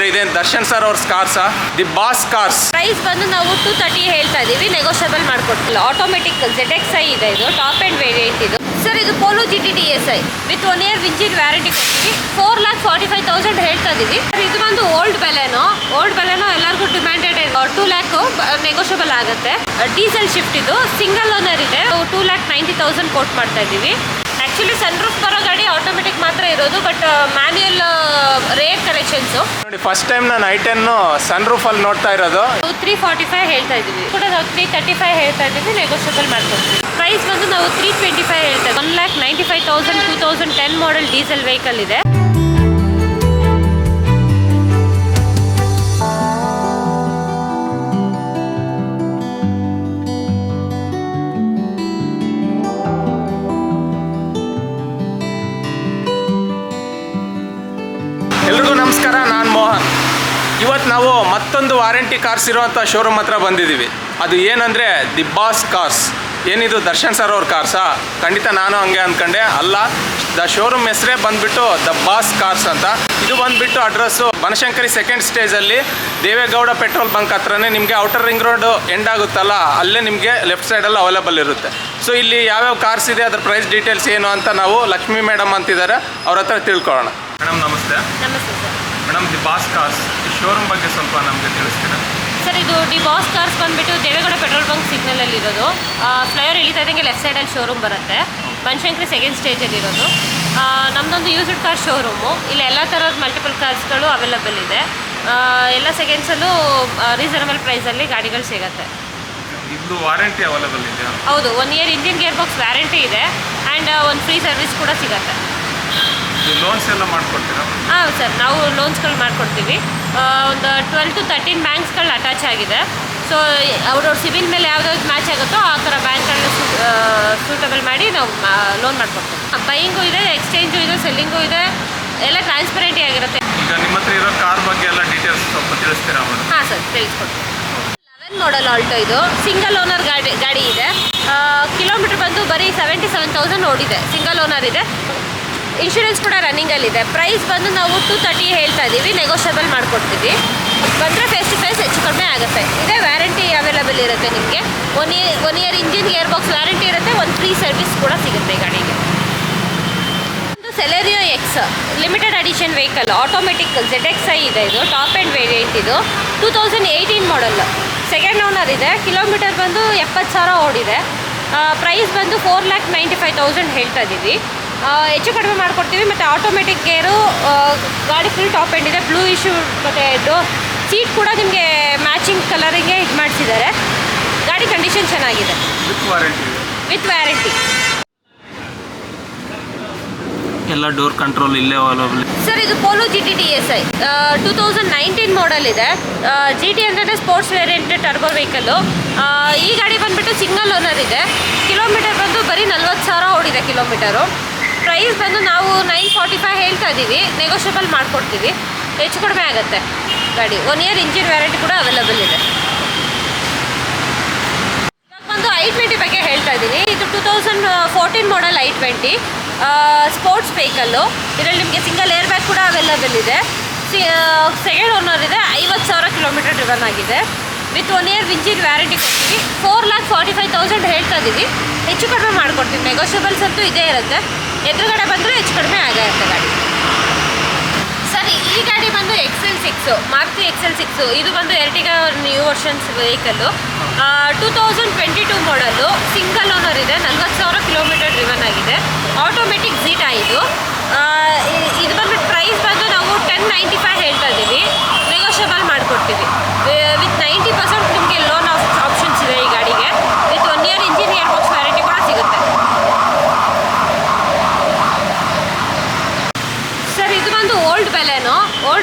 ಇದೇನು ದರ್ಶನ್ ಸರ್ ಅವ್ರ ಕಾರ್ಸಾ? The boss cars. ಪ್ರೈಸ್ ಬಂದು ನಾವು 230 ಹೇಳ್ತಾ ಇದೀವಿ, ನೆಗೋಷಿಯಬಲ್ ಮಾಡ್ಕೊಡ್ತಿಲ್ಲ. ಆಟೋಮೆಟಿಕ್ ZXi ಇದೆ, ಇದು ಟಾಪ್ ಅಂಡ್ ವೇರಿಯಂಟ್ ಇದು. ಸರ್ ಇದು polo GT DSi with 1 year engine warranty ಕೊಡ್ತೀವಿ. 4,45,000 ಹೇಳ್ತಾ ಇದೀವಿ. ಇದು ಬಂದು ಓಲ್ಡ್ ಬೆಲೆನೋ ಎಲ್ಲರಿಗೂ ಡಿಮ್ಯಾಂಡೆಡ್ 2 lakh ನೆಗೋಷಿಯಬಲ್ ಆಗುತ್ತೆ. ಡೀಸೆಲ್ ಶಿಫ್ಟ್ ಇದು, ಸಿಂಗಲ್ ಓನರ್ ಇದೆ. 2,90,000 ಕೋಟ್ ಮಾಡ್ತಾ ಇದೀವಿ. ಆಕ್ಚುಲಿ ಸನ್ ರೂಫ್ ಬರೋ ಗಾಡಿ ಆಟೋಮೆಟಿಕ್ ಮಾತ್ರ ಇರೋದು, ಬಟ್ ಮ್ಯಾನ್ಯುಯಲ್ ರೇರ್ ಕಲೆಕ್ಷನ್ಸ್. ನೋಡಿ ಫಸ್ಟ್ ಟೈಮ್ ನಾನು I10 ಸನ್ ರೂಫ್ ಅಲ್ಲಿ ನೋಡ್ತಾ ಇರೋದು. 345 ಹೇಳ್ತಾ ಇದೀವಿ, ಕೂಡ ನಾವು 335 ಹೇಳ್ತಾ ಇದೀವಿ, ನೆಗೋಷಿಯಬಲ್ ಮಾಡ್ಕೊಡ್ತೀವಿ. ಪ್ರೈಸ್ ಬಂದು ನಾವು 325 ಹೇಳ್ತಾ ಇದ್ದೀವಿ. 1,95,000 2010 ಮಾಡೆಲ್ ಡೀಸೆಲ್ ವೆಹಿಕಲ್ ಇದೆ. ಎಲ್ರಿಗೂ ನಮಸ್ಕಾರ, ನಾನು ಮೋಹನ್. ಇವತ್ತು ನಾವು ಮತ್ತೊಂದು ವಾರಂಟಿ ಕಾರ್ಸ್ ಇರುವಂಥ ಶೋರೂಮ್ ಹತ್ರ ಬಂದಿದ್ದೀವಿ. ಅದು ಏನಂದರೆ ದಿ ಬಾಸ್ ಕಾರ್ಸ್. ಏನಿದು ದರ್ಶನ್ ಸರ್ ಅವ್ರ ಕಾರ್ಸಾ? ಖಂಡಿತ ನಾನು ಹಂಗೆ ಅಂದ್ಕೊಂಡೆ. ಅಲ್ಲ, ದ ಶೋರೂಮ್ ಹೆಸರೇ ಬಂದುಬಿಟ್ಟು ದ ಬಾಸ್ ಕಾರ್ಸ್ ಅಂತ. ಇದು ಬಂದುಬಿಟ್ಟು ಅಡ್ರೆಸ್ಸು ಬನಶಂಕರಿ ಸೆಕೆಂಡ್ ಸ್ಟೇಜಲ್ಲಿ ದೇವೇಗೌಡ ಪೆಟ್ರೋಲ್ ಬಂಕ್ ಹತ್ರನೇ ನಿಮಗೆ ಔಟರ್ ರಿಂಗ್ ರೋಡ್ ಎಂಡ್ ಆಗುತ್ತಲ್ಲ, ಅಲ್ಲೇ ನಿಮಗೆ ಲೆಫ್ಟ್ ಸೈಡಲ್ಲಿ ಅವೈಲೇಬಲ್ ಇರುತ್ತೆ. ಸೊ ಇಲ್ಲಿ ಯಾವ್ಯಾವ ಕಾರ್ಸ್ ಇದೆ, ಅದ್ರ ಪ್ರೈಸ್ ಡೀಟೇಲ್ಸ್ ಏನು ಅಂತ ನಾವು ಲಕ್ಷ್ಮೀ ಮೇಡಮ್ ಅಂತಿದ್ದಾರೆ, ಅವ್ರ ಹತ್ರ ತಿಳ್ಕೊಳ್ಳೋಣ. ಮೇಡಮ್ ನಮಸ್ತೆ. ನಮಸ್ತೆ sir. Madam the boss cars ಈ ಶೋರೂಮ್ ಬಗ್ಗೆ ಸ್ವಲ್ಪ ನಮಗೆ ತಿಳಿಸ್ತೀರಾ? ಸರ್ ಇದು ದಿ ಬಾಸ್ ಕಾರ್ಸ್ ಬಂದುಬಿಟ್ಟು ದೇವೇಗೌಡ ಪೆಟ್ರೋಲ್ ಬಂಕ್ ಸಿಗ್ನಲಲ್ಲಿ ಇರೋದು. ಫ್ಲೈವರ್ ಇಳಿತಾ ಇದ್ದಂಗೆ ಲೆಫ್ಟ್ ಸೈಡಲ್ಲಿ ಶೋರೂಮ್ ಬರುತ್ತೆ. ಬನಶಂಕರಿ ಸೆಕೆಂಡ್ ಸ್ಟೇಜಲ್ಲಿ ಇರೋದು. ನಮ್ಮದೊಂದು ಯೂಸ್ಡ್ ಕಾರ್ ಶೋರೂಮು. ಇಲ್ಲಿ ಎಲ್ಲ ಥರದ ಮಲ್ಟಿಪಲ್ ಕಾರ್ಸ್ಗಳು ಅವೈಲಬಲ್ ಇದೆ. ಎಲ್ಲ ಸೆಕೆಂಡ್ಸಲ್ಲೂ ರೀಸನಬಲ್ ಪ್ರೈಸಲ್ಲಿ ಗಾಡಿಗಳು ಸಿಗುತ್ತೆ. ಇದು ವಾರಂಟಿ ಅವೈಲಬಲ್ ಇದೆಯಾ? ಹೌದು, 1 year engine gearbox warranty ಇದೆ ಆ್ಯಂಡ್ ಒಂದು ಫ್ರೀ ಸರ್ವಿಸ್ ಕೂಡ ಸಿಗುತ್ತೆ. ಲೋನ್ಸ್ ಎಲ್ಲ ಮಾಡ್ಕೊಡ್ತೀರಾ? ಹಾಂ ಸರ್, ನಾವು ಲೋನ್ಸ್ಗಳು ಮಾಡಿಕೊಡ್ತೀವಿ. ಒಂದು 12 to 13 ಬ್ಯಾಂಕ್ಸ್ಗಳು ಅಟ್ಯಾಚ್ ಆಗಿದೆ. ಸೊ ಅವ್ರವ್ರ ಸಿಬಿಲ್ ಮೇಲೆ ಯಾವ್ದಾವ್ದು ಮ್ಯಾಚ್ ಆಗುತ್ತೋ ಆ ಥರ ಬ್ಯಾಂಕ್ಗಳನ್ನ ಸೂಟಬಲ್ ಮಾಡಿ ನಾವು ಲೋನ್ ಮಾಡಿಕೊಡ್ತೀವಿ. ಬೈಯಿಂಗು ಇದೆ, ಎಕ್ಸ್ಚೇಂಜು ಇದೆ, ಸೆಲ್ಲಿಂಗು ಇದೆ, ಎಲ್ಲ ಟ್ರಾನ್ಸ್ಪರೆಂಟಿ ಆಗಿರುತ್ತೆ. ಈಗ ನಿಮ್ಮ ಹತ್ರ ಇರೋ ಕಾರ್ ಬಗ್ಗೆ ಎಲ್ಲ ಡೀಟೇಲ್ಸ್ ಸ್ವಲ್ಪ ತಿಳಿಸ್ತೀರಾ? ಹಾಂ ಸರ್, ತಿಳಿಸ್ಕೊಡ್ತೀವಿ. 11 ಮಾಡೆಲ್ ಆಲ್ಟೋ ಇದು, ಸಿಂಗಲ್ ಓನರ್ ಗಾಡಿ ಇದೆ. ಕಿಲೋಮೀಟ್ರ್ ಬಂದು ಬರೀ 77,000 ಓಡಿದೆ. ಸಿಂಗಲ್ ಓನರ್ ಇದೆ, ಇನ್ಶೂರೆನ್ಸ್ ಕೂಡ ರನ್ನಿಂಗಲ್ಲಿದೆ. ಪ್ರೈಸ್ ಬಂದು ನಾವು 230 ಹೇಳ್ತಾ ಇದ್ದೀವಿ, ನೆಗೋಷಿಯಬಲ್ ಮಾಡಿಕೊಡ್ತೀವಿ. ಬಂದರೆ ಫೇಸ್ ಟು ಫೇಸ್ ಹೆಚ್ಚು ಕಡಿಮೆ ಆಗುತ್ತೆ. ಇದೇ ವ್ಯಾರಂಟಿ ಅವೈಲಬಲ್ ಇರುತ್ತೆ ನಿಮಗೆ. 1 year engine gearbox warranty ಇರುತ್ತೆ, ಒಂದು ಫ್ರೀ ಸರ್ವಿಸ್ ಕೂಡ ಸಿಗುತ್ತೆ ಈ ಗಾಡಿಗೆ. ಒಂದು Celerio X limited edition vehicle, automatic ZXi ಇದೆ. ಇದು ಟಾಪ್ ಆ್ಯಂಡ್ ವೇರಿಯಂಟ್. ಇದು 2018 ಮಾಡೆಲ್, ಸೆಕೆಂಡ್ ಓನರ್ ಇದೆ. ಕಿಲೋಮೀಟರ್ ಬಂದು 70,000 ಓಡಿದೆ. ಪ್ರೈಸ್ ಬಂದು 4,95,000 ಹೇಳ್ತಾ ಇದ್ದೀವಿ. ಹೆಚ್ಚು ಕಡಿಮೆ ಮಾಡಿಕೊಡ್ತೀವಿ. ಮತ್ತು ಆಟೋಮೆಟಿಕ್ ಗೇರು, ಗಾಡಿ ಫುಲ್ ಟಾಪ್ ಎಂಡ್ ಇದೆ. ಬ್ಲೂ ಇಶ್ಯೂ ಮತ್ತು ಸೀಟ್ ಕೂಡ ನಿಮಗೆ ಮ್ಯಾಚಿಂಗ್ ಕಲರಿಗೆ ಇದು ಮಾಡಿಸಿದ್ದಾರೆ. ಗಾಡಿ ಕಂಡೀಷನ್ ಚೆನ್ನಾಗಿದೆ, ವಿತ್ ವ್ಯಾರಂಟಿ. ಎಲ್ಲ ಡೋರ್ ಕಂಟ್ರೋಲ್ ಇಲ್ಲೇ ಅವೈಲಬಲ್. ಸರ್ ಇದು ಪೋಲೋ GT DSi 2019 ಮಾಡೆಲ್ ಇದೆ. GT ಅಂದರೆ ಸ್ಪೋರ್ಟ್ಸ್ ವೇರಿಯಂಟ್ ಟರ್ಬೋ ವೆಹಿಕಲ್ಲು. ಈ ಗಾಡಿ ಬಂದುಬಿಟ್ಟು ಸಿಂಗಲ್ ಓನರ್ ಇದೆ. ಕಿಲೋಮೀಟರ್ ಬಂದು ಬರೀ 40,000 ಓಡಿದೆ ಕಿಲೋಮೀಟರು. ಪ್ರೈಸ್ ಬಂದು ನಾವು 945 ಹೇಳ್ತಾ ಇದ್ದೀವಿ, ನೆಗೋಷಿಯಬಲ್ ಮಾಡಿಕೊಡ್ತೀವಿ. ಹೆಚ್ಚು ಕಡಿಮೆ ಆಗುತ್ತೆ ಗಾಡಿ. 1 year ಇಂಜಿನ್ ವ್ಯಾರಂಟಿ ಕೂಡ ಅವೈಲಬಲ್ ಇದೆ. ಇವಾಗ ಬಂದು I20 ಬಗ್ಗೆ ಹೇಳ್ತಾ ಇದ್ದೀನಿ. ಇದು 2014 ಮಾಡೆಲ್ I20 ಸ್ಪೋರ್ಟ್ಸ್ ವೆಹಿಕಲ್ಲು. ಇದರಲ್ಲಿ ನಿಮಗೆ ಸಿಂಗಲ್ ಏರ್ ಬ್ಯಾಗ್ ಕೂಡ ಅವೈಲಬಲ್ ಇದೆ. ಸೆಕೆಂಡ್ ಓನರ್ ಇದೆ. 50,000 ಕಿಲೋಮೀಟರ್ ಡ್ರಿವನ್ ಆಗಿದೆ. ವಿತ್ 1 year ಇಂಜಿನ್ ವ್ಯಾರಂಟಿ ಕೊಡ್ತೀವಿ. 4,45,000 ಹೇಳ್ತಾ ಇದ್ದೀವಿ, ಹೆಚ್ಚು ಕಡಿಮೆ ಮಾಡಿಕೊಡ್ತೀವಿ. ನೆಗೋಷಿಯಬಲ್ಸ್ ಅಂತೂ ಇದೇ ಇರುತ್ತೆ. ಎದುರುಗಡೆ ಬಂದರೆ ಹೆಚ್ಚು ಕಡಿಮೆ ಆಗಿರುತ್ತೆ ಗಾಡಿ. ಸರಿ, ಈ ಗಾಡಿ ಬಂದು XL6 ಮಾರುತಿ XL6. ಇದು ಬಂದು Ertiga new versions vehicle. 2022 model, single owner ಇದೆ. 40,000 ಕಿಲೋಮೀಟರ್ ಡ್ರಿವನ್ ಆಗಿದೆ. ಆಟೋಮೆಟಿಕ್ Zeta ಇದು. ಇದು ಬಂದು ಪ್ರೈಸ್ ಬಂದು ನಾವು 1095 ಹೇಳ್ತಾ ಇದ್ದೀವಿ, ನೆಗೋಷಿಯಬಲ್ ಮಾಡಿಕೊಡ್ತೀವಿ. ವಿತ್ 90% ನಿಮಗೆ ಲೋನ್ ಆಪ್ಷನ್ಸ್ ಇದೆ ಈ ಗಾಡಿಗೆ. With 1 year engine gearbox warranty ಕೂಡ ಸಿಗುತ್ತೆ. ಸರ್ ಇದು ಬಂದು ಓಲ್ಡ್ ಬೆಲೆನೋ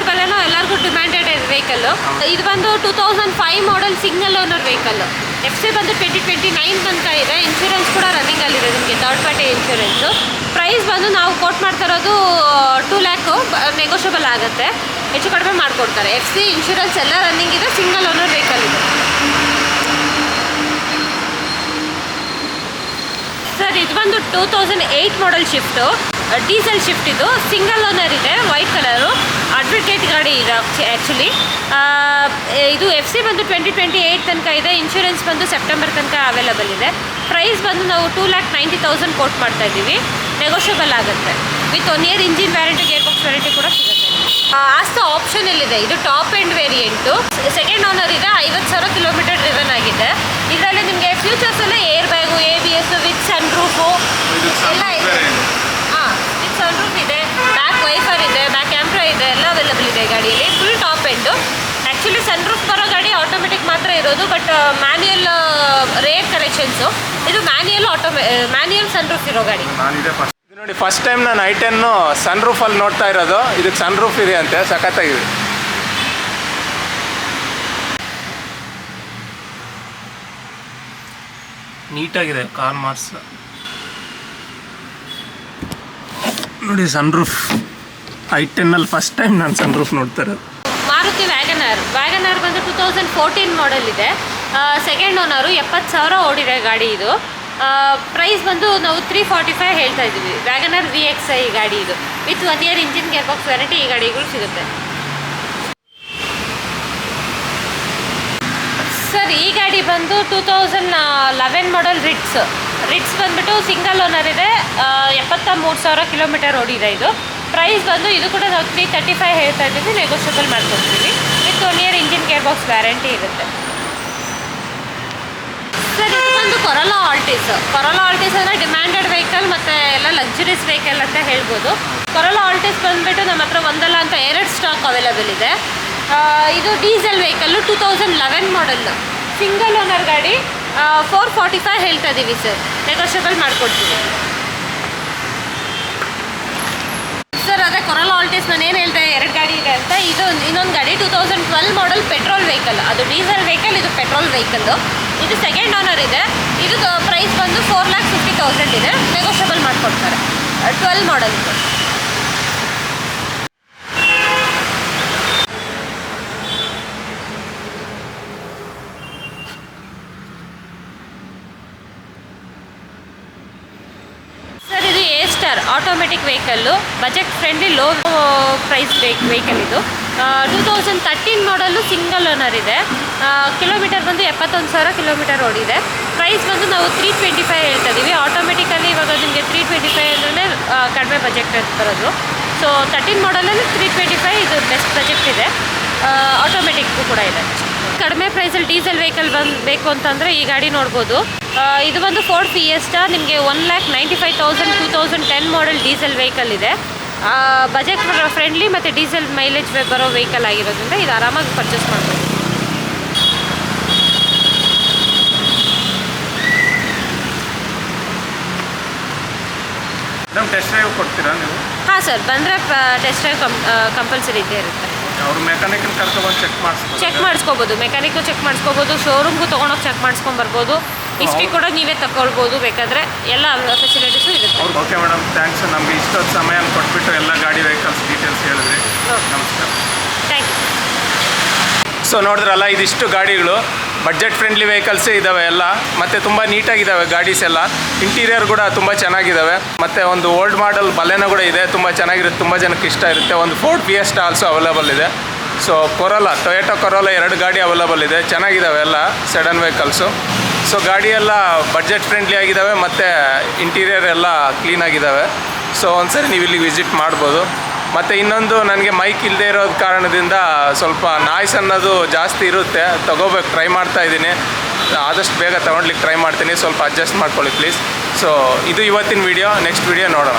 ಎಲ್ಲರಿಗೂ ಡಿಮ್ಯಾಂಡೆಡ್ ವೆಹಿಕಲ್ಲು. ಇದು ಬಂದು 2005 model single owner vehicle. FC ಬಂದು 2029 ತನಕ ಇದೆ. ಇನ್ಶೂರೆನ್ಸ್ ಕೂಡ ರನ್ನಿಂಗಲ್ಲಿದೆ ನಿಮಗೆ, ಥರ್ಡ್ ಪಾರ್ಟಿ ಇನ್ಶೂರೆನ್ಸು. ಪ್ರೈಸ್ ಬಂದು ನಾವು ಕೋಟ್ ಮಾಡ್ತಾ ಇರೋದು 2 lakh, ನೆಗೋಷಿಯಬಲ್ ಆಗುತ್ತೆ. ಹೆಚ್ಚು ಕಡಿಮೆ ಮಾಡಿಕೊಡ್ತಾರೆ. FC ಇನ್ಶೂರೆನ್ಸ್ ಎಲ್ಲ ರನ್ನಿಂಗ್ ಇದೆ. ಸಿಂಗಲ್ ಓನರ್ ವೆಹಿಕಲ್ ಇದೆ. ಸರ್ ಇದು ಬಂದು 2008 ಮಾಡೆಲ್ ಶಿಫ್ಟು. ಡೀಸೆಲ್ ಶಿಫ್ಟ್ ಇದು, ಸಿಂಗಲ್ ಓನರ್ ಇದೆ, ವೈಟ್ ಕಲರು, ಅಡ್ವೊಕೇಟ್ ಗಾಡಿ ಇದೆ ಆ್ಯಕ್ಚುಲಿ. ಇದು ಎಫ್ ಸಿ ಬಂದು 2028 ತನಕ ಇದೆ, ಇನ್ಶೂರೆನ್ಸ್ ಬಂದು ಸೆಪ್ಟೆಂಬರ್ ತನಕ ಅವೈಲಬಲ್ ಇದೆ. ಪ್ರೈಸ್ ಬಂದು ನಾವು 2,90,000 ಕೋಟ್ ಮಾಡ್ತಾ ಇದ್ದೀವಿ, ನೆಗೋಷಿಯಬಲ್ ಆಗುತ್ತೆ. With 1 year engine warranty, gearbox warranty ಕೂಡ ಸಿಗುತ್ತೆ. ಆಸ್ತ ಆಪ್ಷನ್ ಇದೆ, ಇದು top end variant, second owner ಇದೆ, 50,000 ಕಿಲೋಮೀಟರ್ ಡ್ರಿವನ್ ಆಗಿದೆ. ಇದರಲ್ಲಿ ನಿಮಗೆ ಫ್ಯೂಚರ್ಸ್ ಎಲ್ಲ airbag, ABS with sunroof ಎಲ್ಲ ಇದೆ. ವಿತ್ ಸನ್ ರೂಫ್ ಇದೆ, ಬ್ಯಾಕ್ ವೈಫರ್ ಇದೆ, ಬ್ಯಾಕ್ ಕ್ಯಾಮ್ರಾ ಇದೆ, ಎಲ್ಲ ಅವೈಲಬಲ್ ಇದೆ ಗಾಡಿಯಲ್ಲಿ. Full top end. Actually sunroof ಬರೋ ಗಾಡಿ ಆಟೋಮೆಟಿಕ್ ಮಾತ್ರ ಇರೋದು, ಬಟ್ ಮ್ಯಾನ್ಯುಯಲ್ ರೇರ್ ಕಲೆಕ್ಷನ್ಸು. ಇದು ಮ್ಯಾನ್ಯುಯಲ್ ಸನ್ ರೂಫ್ ಇರೋ ಗಾಡಿ. ಇದು ನೋಡಿ, ಫಸ್ಟ್ ಟೈಮ್ ನಾನು I10 ಸನ್ ರೂಫಲ್ಲಿ ನೋಡ್ತಾ ಇರೋದು. ಇದಕ್ಕೆ ಸನ್ ರೂಫ್ ಇದೆ ಅಂತೆ, ಸಖತ್ತಾಗಿದೆ. ನೀಟಾಗಿದೆ ಕಾರ್ ಮಾರ್ಕ್ಸ್ ನೋಡಿ. Sun roof I10 first time ನಾನು ಸನ್ ರೂಫ್ ನೋಡ್ತಾ ಇರೋದು. ಮಾರುತಿ ವ್ಯಾಗನಾರ್ ಬಂದು 2014 ಮಾಡೆಲ್ ಇದೆ, ಸೆಕೆಂಡ್ ಓನರು, 70,000 ಓಡಿದೆ ಗಾಡಿ. ಇದು ಪ್ರೈಸ್ ಬಂದು ನಾವು 345 ಹೇಳ್ತಾ ಇದ್ದೀವಿ. ವ್ಯಾಗನಾರ್ VXi ಗಾಡಿ ಇದು, with 1 year engine, gearbox warranty ಈ ಗಾಡಿಗಳು ಸಿಗುತ್ತೆ. ಸರ್ ಈ ಗಾಡಿ ಬಂದು 2011 ಮಾಡೆಲ್ ರಿಟ್ಸ್ ಬಂದ್ಬಿಟ್ಟು ಸಿಂಗಲ್ ಓನರ್ ಇದೆ, 73,000 ಕಿಲೋಮೀಟರ್ ಓಡಿದೆ. ಇದು ಪ್ರೈಸ್ ಬಂದು ಇದು ಕೂಡ ನಾವು 335 ಹೇಳ್ತಾ ಇದ್ದೀವಿ, ನೆಗೋಷಿಯಬಲ್ ಮಾಡ್ಕೊಡ್ತೀವಿ. With 1 year engine, gearbox warranty ಇರುತ್ತೆ. ಸರ್ ಇದು ಬಂದು ಕೊರೋಲಾ ಆಲ್ಟಿಸ್ ಅಂದರೆ ಡಿಮ್ಯಾಂಡೆಡ್ ವೆಹಿಕಲ್ ಮತ್ತು ಎಲ್ಲ ಲಕ್ಸುರೀಸ್ ವೆಹಿಕಲ್ ಅಂತ ಹೇಳ್ಬೋದು. ಕೊರೋಲಾ ಆಲ್ಟಿಸ್ ಬಂದುಬಿಟ್ಟು ನಮ್ಮ ಹತ್ರ ಒಂದಲ್ಲ ಅಂತ 2 ಸ್ಟಾಕ್ ಅವೈಲಬಲ್ ಇದೆ. ಇದು diesel vehicle, 2011 model, single owner ಗಾಡಿ, 445 ಹೇಳ್ತಾ ಇದ್ದೀವಿ ಸರ್, ನೆಗೋಷಿಯಬಲ್ ಮಾಡಿಕೊಡ್ತೀವಿ. ಸರ್ ಅದೇ ಕೊರೋಲಾ ಆಲ್ಟಿಸ್ ನಾನು ಏನು ಹೇಳ್ದೆ, 2 ಗಾಡಿ ಇದೆ ಅಂತ. ಇದು ಇನ್ನೊಂದು ಗಾಡಿ 2012 ಮಾಡೆಲ್ ಪೆಟ್ರೋಲ್ ವೆಹಿಕಲ್, ಅದು ಡೀಸೆಲ್ ವೆಹಿಕಲ್, ಇದು ಪೆಟ್ರೋಲ್ ವೆಹಿಕಲ್ಲು. ಇದು ಸೆಕೆಂಡ್ ಓನರ್ ಇದೆ. ಇದು ಪ್ರೈಸ್ ಬಂದು 4,50,000 ಇದೆ, ನೆಗೋಷಿಯಬಲ್ ಮಾಡಿಕೊಡ್ತಾರೆ. 12 model. Automatic vehicle, budget friendly, low price vehicle ಇದು. 2013 ಮಾಡಲ್ಲು, ಸಿಂಗಲ್ ಓನರ್ ಇದೆ, ಕಿಲೋಮೀಟರ್ ಬಂದು 71,000 ಕಿಲೋಮೀಟರ್ ಓಡಿದೆ. ಪ್ರೈಸ್ ಬಂದು ನಾವು 325 ಹೇಳ್ತಾ ಇದ್ದೀವಿ. ಆಟೋಮೆಟಿಕಲ್ಲಿ ಇವಾಗ ನಿಮಗೆ 325 ಅಂದ್ರೆ ಕಡಿಮೆ ಬಜೆಟ್ ಬರೋದು. ಸೊ 13 ಮಾಡಲಲ್ಲಿ 325 ಇದು ಬೆಸ್ಟ್ ಬಜೆಟ್ ಇದೆ. ಆಟೋಮೆಟಿಕ್ಕು ಕೂಡ ಇದೆ. ಕಡಿಮೆ ಪ್ರೈಸಲ್ಲಿ ಡೀಸೆಲ್ ವೆಹಿಕಲ್ ಬೇಕು ಅಂತಂದರೆ ಈ ಗಾಡಿ ನೋಡ್ಬೋದು. ಇದು ಬಂದು ಫೋರ್ಡ್ ಫಿಯೆಸ್ಟಾ, ನಿಮಗೆ 1,95,000 2010 ಮಾಡೆಲ್ ಡೀಸೆಲ್ ವೆಹಿಕಲ್ ಇದೆ. ಬಜೆಟ್ ಫ್ರೆಂಡ್ಲಿ ಮತ್ತು ಡೀಸೆಲ್ ಮೈಲೇಜ್ ಬರೋ ವೆಹಿಕಲ್ ಆಗಿರೋದ್ರಿಂದ ಇದು ಆರಾಮಾಗಿ ಪರ್ಚೇಸ್ ಮಾಡ್ಬೋದು. ಟೆಸ್ಟ್ ಡ್ರೈವ್ ಕೊಡ್ತೀರಾ ನೀವು? ಹಾಂ ಸರ್, ಬಂದರೆ ಟೆಸ್ಟ್ ಡ್ರೈವ್ ಕಂಪಲ್ಸರಿ ಇದ್ದೇ ಇರುತ್ತೆ. ಅವ್ರು ಮೆಕ್ಯಾನಿಕಲ್ ಕರ್ಕೊಬಂದು ಚೆಕ್ ಮಾಡಿಸ್ಕೋಬೋದು. ಮೆಕ್ಯಾನಿಕ್ಕು ಚೆಕ್ ಮಾಡಿಸ್ಕೋಬೋದು, ಶೋರೂಮ್ಗೂ ತೊಗೊಂಡೋಗಿ ಚೆಕ್ ಮಾಡಿಸ್ಕೊಂಬರ್ಬೋದು. ಹಿಸ್ಟ್ರಿ ಕೂಡ ನೀವೇ ತಗೊಳ್ಬೋದು, ಬೇಕಾದರೆ ಎಲ್ಲ ಫೆಸಿಲಿಟೀಸು ಇರುತ್ತೆ. Okay madam, thanks. ನಮಗೆ ಇಷ್ಟೊಂದು ಸಮಯ ಕೊಟ್ಬಿಟ್ಟು ಎಲ್ಲ ಗಾಡಿ ವೆಹಿಕಲ್ಸ್ ಡೀಟೇಲ್ಸ್ ಹೇಳಿದ್ರಿ. ನಮಸ್ಕಾರ. Thank you. ಸೊ ನೋಡಿದ್ರಲ್ಲ, ಇದಿಷ್ಟು ಗಾಡಿಗಳು ಬಡ್ಜೆಟ್ ಫ್ರೆಂಡ್ಲಿ ವೆಹಿಕಲ್ಸೇ ಇದ್ದಾವೆ ಎಲ್ಲ, ಮತ್ತು ತುಂಬ ನೀಟಾಗಿದ್ದಾವೆ ಗಾಡೀಸ್ ಎಲ್ಲ. ಇಂಟೀರಿಯರ್ ಕೂಡ ತುಂಬ ಚೆನ್ನಾಗಿದ್ದಾವೆ. ಮತ್ತು ಒಂದು ಓಲ್ಡ್ ಮಾಡಲ್ ಬಲೆನೋ ಕೂಡ ಇದೆ, ತುಂಬ ಚೆನ್ನಾಗಿರುತ್ತೆ, ತುಂಬ ಜನಕ್ಕೆ ಇಷ್ಟ ಇರುತ್ತೆ. ಒಂದು ಫೋರ್ಡ್ ಫಿಯೆಸ್ಟಾ ಆಲ್ಸೋ ಅವೈಲಬಲ್ ಇದೆ. ಸೊ ಟೊಯೋಟಾ ಕೊರೋಲಾ 2 ಗಾಡಿ ಅವೈಲಬಲ್ ಇದೆ, ಚೆನ್ನಾಗಿದ್ದಾವೆ ಎಲ್ಲ ಸೆಡನ್ ವೆಹಿಕಲ್ಸು. ಸೊ ಗಾಡಿ ಎಲ್ಲ ಬಡ್ಜೆಟ್ ಫ್ರೆಂಡ್ಲಿ ಆಗಿದ್ದಾವೆ ಮತ್ತು ಇಂಟೀರಿಯರ್ ಎಲ್ಲ ಕ್ಲೀನಾಗಿದ್ದಾವೆ. ಸೊ ಒಂದ್ಸರಿ ನೀವು ಇಲ್ಲಿಗೆ ವಿಸಿಟ್ ಮಾಡ್ಬೋದು. ಮತ್ತು ಇನ್ನೊಂದು, ನನಗೆ ಮೈಕ್ ಇಲ್ಲದೆ ಇರೋದು ಕಾರಣದಿಂದ ಸ್ವಲ್ಪ ನಾಯ್ಸ್ ಅನ್ನೋದು ಜಾಸ್ತಿ ಇರುತ್ತೆ. ತೊಗೋಬೇಕು, ಟ್ರೈ ಮಾಡ್ತಾ ಇದ್ದೀನಿ. ಆದಷ್ಟು ಬೇಗ ತೊಗೊಳ್ಲಿಕ್ಕೆ ಟ್ರೈ ಮಾಡ್ತೀನಿ. ಸ್ವಲ್ಪ ಅಡ್ಜಸ್ಟ್ ಮಾಡ್ಕೊಳ್ಳಿ ಪ್ಲೀಸ್. ಸೊ ಇದು ಇವತ್ತಿನ ವಿಡಿಯೋ. ನೆಕ್ಸ್ಟ್ ವಿಡಿಯೋ ನೋಡೋಣ.